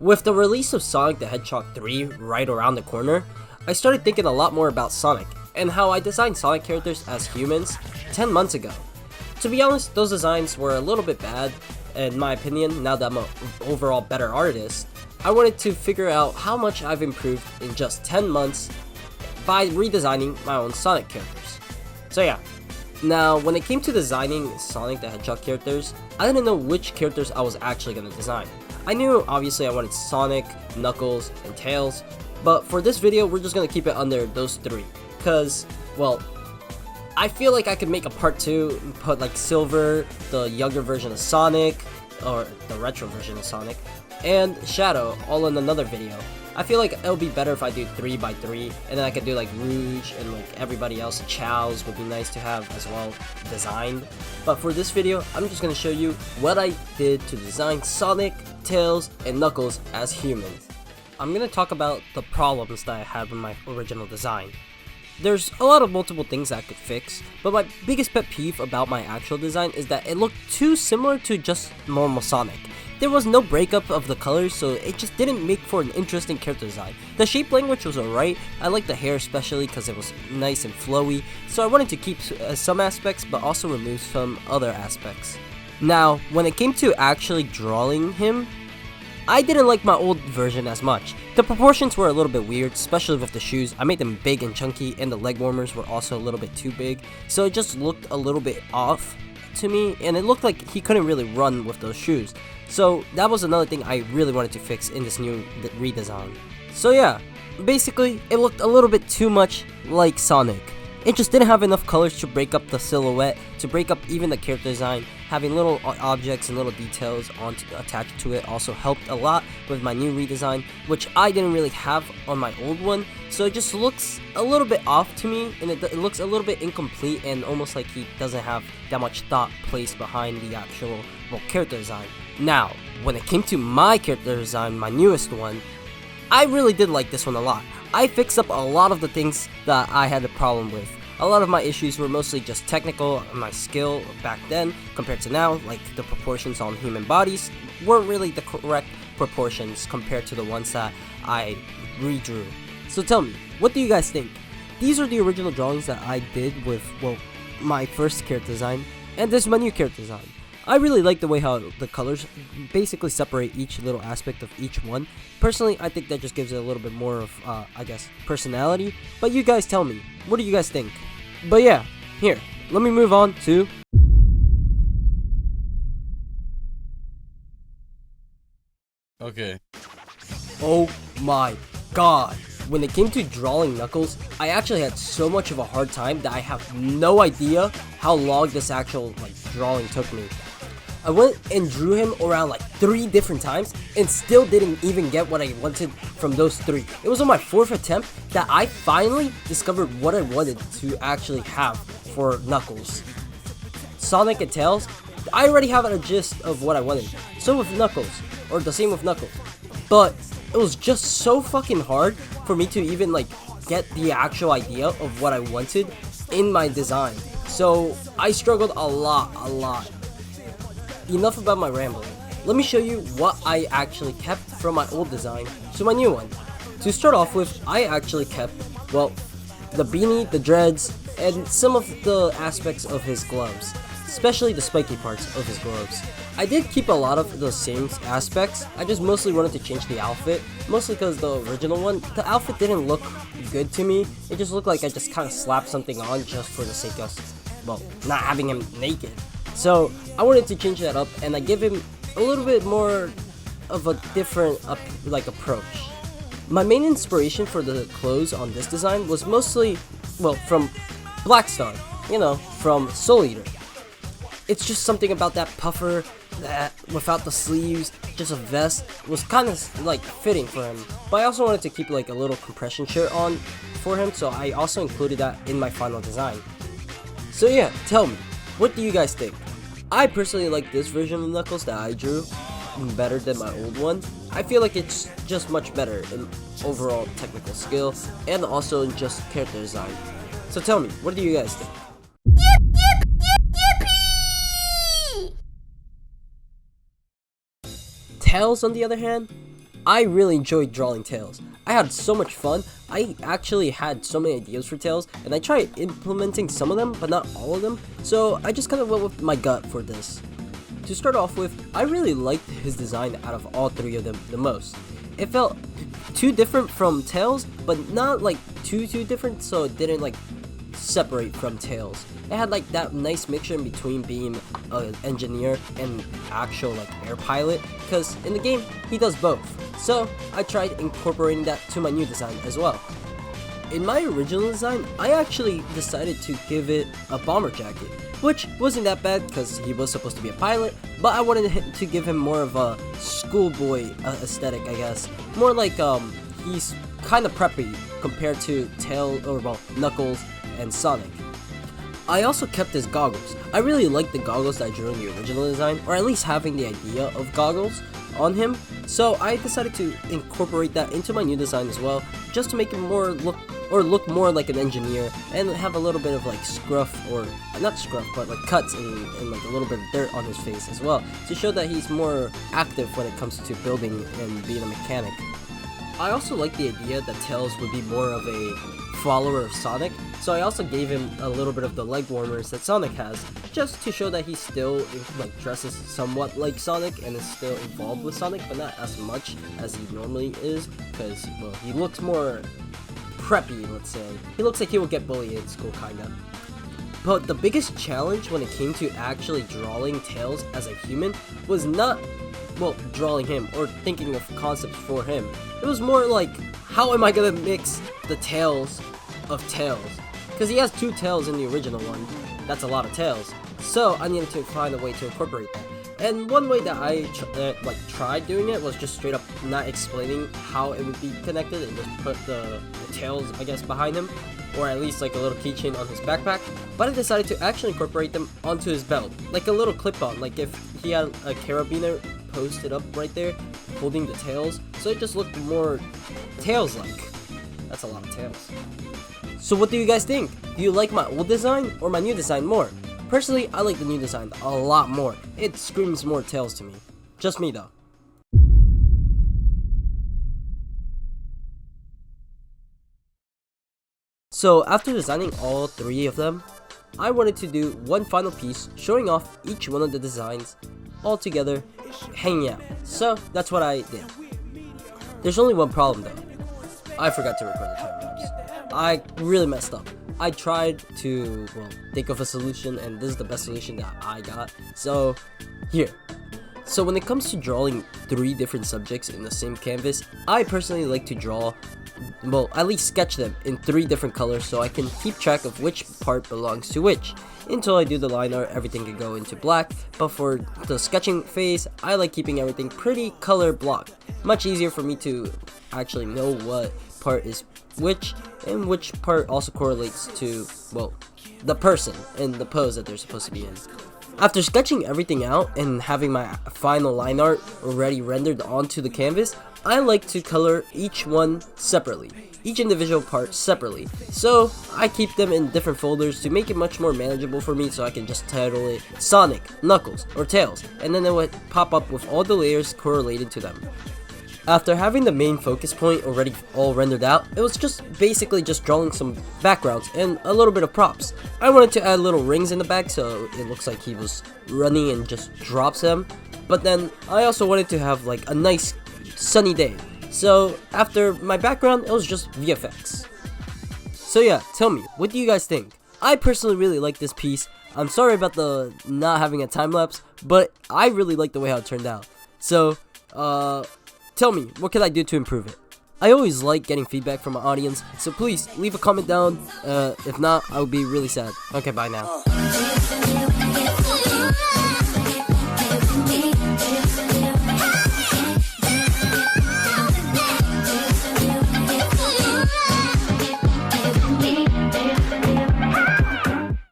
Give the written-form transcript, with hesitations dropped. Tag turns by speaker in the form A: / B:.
A: With the release of Sonic the Hedgehog 3 right around the corner, I started thinking a lot more about Sonic and how I designed Sonic characters as humans 10 months ago. To be honest, those designs were a little bit bad, in my opinion. Now that I'm an overall better artist, I wanted to figure out how much I've improved in just 10 months by redesigning my own Sonic characters. So yeah, now when it came to designing Sonic the Hedgehog characters, I didn't know which characters I was actually going to design. I knew obviously I wanted Sonic, Knuckles, and Tails, but for this video we're just going to keep it under those three, because, well, I feel like I could make a part 2 and put like Silver, the younger version of Sonic, or the retro version of Sonic, and Shadow all in another video. I feel like it'll be better if I do 3x3, and then I could do like Rouge and like everybody else. Chow's would be nice to have as well designed. But for this video, I'm just going to show you what I did to design Sonic, Tails, and Knuckles as humans. I'm going to talk about the problems that I had with my original design. There's a lot of multiple things that I could fix, but my biggest pet peeve about my actual design is that it looked too similar to just normal Sonic. There was no breakup of the colors, so it just didn't make for an interesting character design. The shape language was alright. I liked the hair especially because it was nice and flowy, so I wanted to keep some aspects but also remove some other aspects. Now, when it came to actually drawing him, I didn't like my old version as much. The proportions were a little bit weird, especially with the shoes. I made them big and chunky, and the leg warmers were also a little bit too big, so it just looked a little bit off to me, and it looked like he couldn't really run with those shoes. So that was another thing I really wanted to fix in this new redesign. So yeah, basically it looked a little bit too much like Sonic. It just didn't have enough colors to break up the silhouette, to break up even the character design. Having little objects and little details attached to it also helped a lot with my new redesign, which I didn't really have on my old one. So it just looks a little bit off to me, and it looks a little bit incomplete and almost like he doesn't have that much thought placed behind the actual, well, character design. Now, when it came to my character design, my newest one, I really did like this one a lot. I fixed up a lot of the things that I had a problem with. A lot of my issues were mostly just technical. My skill back then compared to now, like the proportions on human bodies weren't really the correct proportions compared to the ones that I redrew. So tell me, what do you guys think? These are the original drawings that I did with, well, my first character design, and this is my new character design. I really like the way how the colors basically separate each little aspect of each one. Personally, I think that just gives it a little bit more of, I guess, personality. But you guys tell me, what do you guys think? But yeah, here, let me move on to...
B: Okay.
A: Oh my god. When it came to drawing Knuckles, I actually had so much of a hard time that I have no idea how long this actual drawing took me. I went and drew him around 3 different times and still didn't even get what I wanted from those 3. It was on my 4th attempt that I finally discovered what I wanted to actually have for Knuckles. Sonic and Tails, I already have a gist of what I wanted. So with Knuckles, or the same with Knuckles. But it was just so fucking hard for me to even get the actual idea of what I wanted in my design. So I struggled a lot. Enough about my rambling. Let me show you what I actually kept from my old design to my new one. To start off with, I actually kept, well, the beanie, the dreads, and some of the aspects of his gloves, especially the spiky parts of his gloves. I did keep a lot of the same aspects. I just mostly wanted to change the outfit, mostly because the original one, the outfit didn't look good to me. It just looked like I just kind of slapped something on just for the sake of, well, not having him naked. So I wanted to change that up, and I give him a little bit more of a different approach. My main inspiration for the clothes on this design was mostly, well, from Black Star, you know, from Soul Eater. It's just something about that puffer, that without the sleeves, just a vest, was kind of fitting for him. But I also wanted to keep a little compression shirt on for him, so I also included that in my final design. So yeah, tell me, what do you guys think? I personally like this version of Knuckles that I drew better than my old one. I feel like it's just much better in overall technical skill and also in just character design. So tell me, what do you guys think? Tails, on the other hand, I really enjoyed drawing Tails. I had so much fun. I actually had so many ideas for Tails, and I tried implementing some of them, but not all of them, so I just kind of went with my gut for this. To start off with, I really liked his design out of all three of them the most. It felt too different from Tails, but not like too different, so it didn't like separate from Tails. It had like that nice mixture in between being an engineer and actual like air pilot, because in the game he does both. So I tried incorporating that to my new design as well. In my original design, I actually decided to give it a bomber jacket, which wasn't that bad because he was supposed to be a pilot, but I wanted to give him more of a schoolboy aesthetic, I guess. More like he's kind of preppy compared to Knuckles and Sonic. I also kept his goggles. I really liked the goggles that I drew in the original design, or at least having the idea of goggles on him, so I decided to incorporate that into my new design as well, just to make him look more like an engineer and have a little bit of like scruff, or not scruff, but like cuts and like a little bit of dirt on his face as well, to show that he's more active when it comes to building and being a mechanic. I also like the idea that Tails would be more of a follower of Sonic, so I also gave him a little bit of the leg warmers that Sonic has, just to show that he still like dresses somewhat like Sonic and is still involved with Sonic, but not as much as he normally is, because well, he looks more preppy, let's say. He looks like he would get bullied in school, kinda. But the biggest challenge when it came to actually drawing Tails as a human was not, well, drawing him or thinking of concepts for him. It was more like, how am I gonna mix the tails of Tails? Because he has 2 tails in the original one. That's a lot of tails. So I needed to find a way to incorporate that. And one way that I tried doing it was just straight up not explaining how it would be connected and just put the tails, I guess, behind him, or at least like a little keychain on his backpack. But I decided to actually incorporate them onto his belt, like a little clip-on, like if he had a carabiner posted up right there holding the tails, so it just looked more Tails-like. That's a lot of tails. So what do you guys think? Do you like my old design or my new design more? Personally, I like the new design a lot more. It screams more Tails to me. Just me though. So after designing all 3 of them, I wanted to do one final piece showing off each one of the designs all together, hanging out. So that's what I did. There's only one problem though. I forgot to record the time lapse. I really messed up. I tried to, well, think of a solution, and this is the best solution that I got. So, here. So when it comes to drawing 3 different subjects in the same canvas, I personally like to draw, well, at least sketch them in 3 different colors so I can keep track of which part belongs to which. Until I do the line art, everything can go into black, but for the sketching phase, I like keeping everything pretty color blocked. Much easier for me to actually know what part is which, and which part also correlates to, well, the person and the pose that they're supposed to be in. After sketching everything out and having my final line art already rendered onto the canvas, I like to color each one separately, each individual part separately. So I keep them in different folders to make it much more manageable for me, so I can just title it Sonic, Knuckles, or Tails, and then it would pop up with all the layers correlated to them. After having the main focus point already all rendered out, it was just basically just drawing some backgrounds and a little bit of props. I wanted to add little rings in the back so it looks like he was running and just drops them, but then I also wanted to have like a nice sunny day. So after my background, it was just VFX. So yeah, tell me, what do you guys think? I personally really like this piece. I'm sorry about the not having a time lapse, but I really like the way how it turned out. So, tell me, what can I do to improve it? I always like getting feedback from my audience, so please leave a comment down. If not, I would be really sad. Okay, bye now.